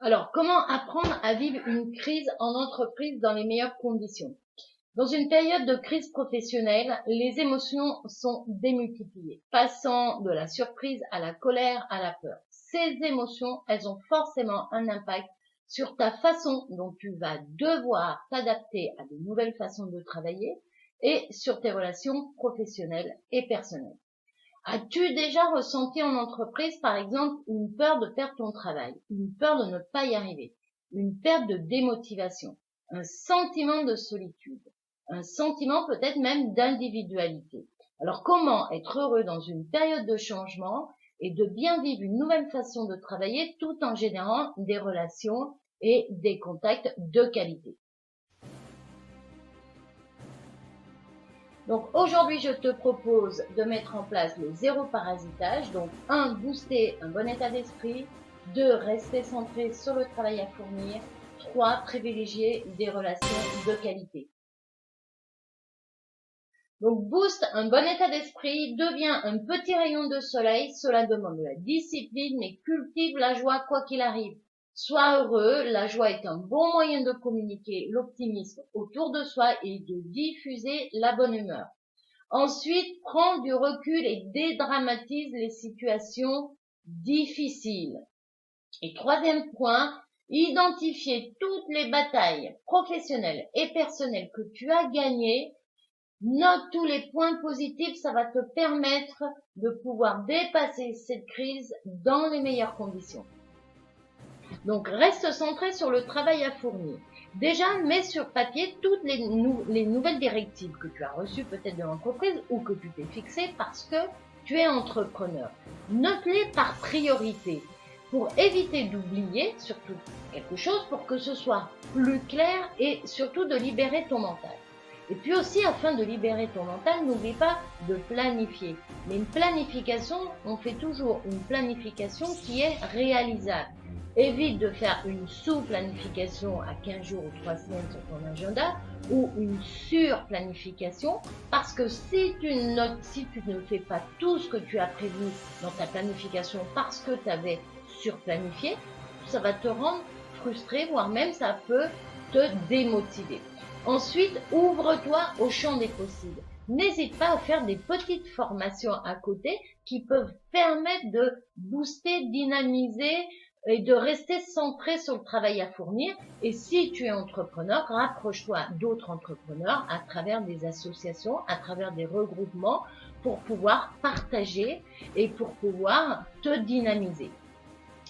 Alors, comment apprendre à vivre une crise en entreprise dans les meilleures conditions? Dans une période de crise professionnelle, les émotions sont démultipliées, passant de la surprise à la colère à la peur. Ces émotions, elles ont forcément un impact sur ta façon dont tu vas devoir t'adapter à de nouvelles façons de travailler et sur tes relations professionnelles et personnelles. As-tu déjà ressenti en entreprise, par exemple, une peur de perdre ton travail, une peur de ne pas y arriver, une perte de démotivation, un sentiment de solitude, un sentiment peut-être même d'individualité? Alors comment être heureux dans une période de changement et de bien vivre une nouvelle façon de travailler tout en générant des relations et des contacts de qualité? Donc aujourd'hui, je te propose de mettre en place le zéro parasitage. Donc 1, booster un bon état d'esprit. 2, rester centré sur le travail à fournir. 3, privilégier des relations de qualité. Donc booste un bon état d'esprit, devient un petit rayon de soleil. Cela demande de la discipline, mais cultive la joie quoi qu'il arrive. Sois heureux, la joie est un bon moyen de communiquer l'optimisme autour de soi et de diffuser la bonne humeur. Ensuite, prends du recul et dédramatise les situations difficiles. Et troisième point, identifier toutes les batailles professionnelles et personnelles que tu as gagnées. Note tous les points positifs, ça va te permettre de pouvoir dépasser cette crise dans les meilleures conditions. Donc, reste centré sur le travail à fournir. Déjà, mets sur papier toutes les nouvelles directives que tu as reçues peut-être de l'entreprise ou que tu t'es fixées parce que tu es entrepreneur. Note-les par priorité pour éviter d'oublier surtout quelque chose pour que ce soit plus clair et surtout de libérer ton mental. Et puis aussi, afin de libérer ton mental, n'oublie pas de planifier. Mais une planification, on fait toujours une planification qui est réalisable. Évite de faire une sous-planification à 15 jours ou 3 semaines sur ton agenda ou une sur-planification parce que si tu ne fais pas tout ce que tu as prévu dans ta planification parce que tu avais surplanifié, ça va te rendre frustré, voire même ça peut te démotiver. Ensuite, ouvre-toi au champ des possibles. N'hésite pas à faire des petites formations à côté qui peuvent permettre de booster, dynamiser et de rester centré sur le travail à fournir. Et si tu es entrepreneur, rapproche-toi d'autres entrepreneurs à travers des associations, à travers des regroupements pour pouvoir partager et pour pouvoir te dynamiser.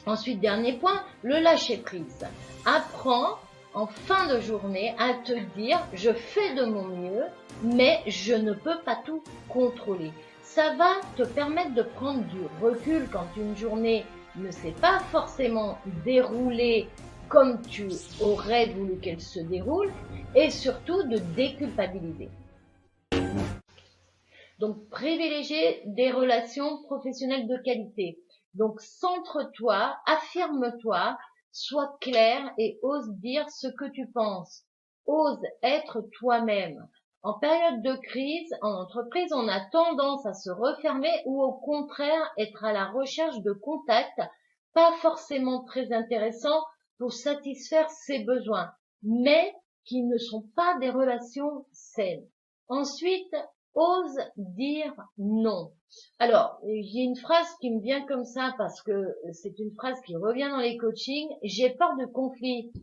Ensuite, dernier point, le lâcher prise. Apprends en fin de journée à te dire je fais de mon mieux, mais je ne peux pas tout contrôler. Ça va te permettre de prendre du recul quand une journée ne s'est pas forcément déroulée comme tu aurais voulu qu'elle se déroule et surtout de déculpabiliser. Donc, privilégier des relations professionnelles de qualité. Donc, centre-toi, affirme-toi, sois clair et ose dire ce que tu penses. Ose être toi-même. En période de crise, en entreprise, on a tendance à se refermer ou au contraire être à la recherche de contacts pas forcément très intéressants pour satisfaire ses besoins, mais qui ne sont pas des relations saines. Ensuite, ose dire non. Alors, j'ai une phrase qui me vient comme ça parce que c'est une phrase qui revient dans les coachings. J'ai peur de conflit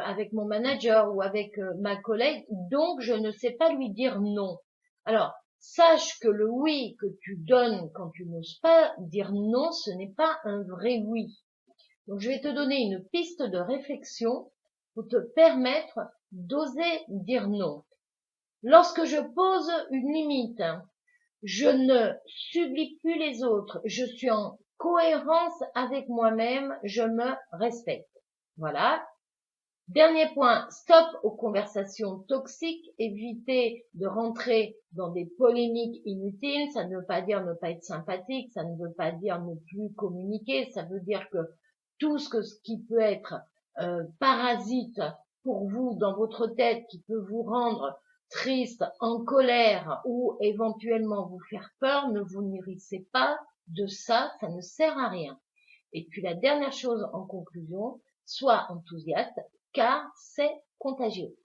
avec mon manager ou avec ma collègue, donc je ne sais pas lui dire non. Alors, sache que le oui que tu donnes quand tu n'oses pas dire non, ce n'est pas un vrai oui. Donc, je vais te donner une piste de réflexion pour te permettre d'oser dire non. Lorsque je pose une limite, je ne subis plus les autres, je suis en cohérence avec moi-même, je me respecte. Voilà. Dernier point, stop aux conversations toxiques, évitez de rentrer dans des polémiques inutiles, ça ne veut pas dire ne pas être sympathique, ça ne veut pas dire ne plus communiquer, ça veut dire que tout ce qui peut être parasite pour vous dans votre tête, qui peut vous rendre triste, en colère ou éventuellement vous faire peur, ne vous nourrissez pas de ça, ça ne sert à rien. Et puis la dernière chose en conclusion, Sois enthousiaste car c'est contagieux.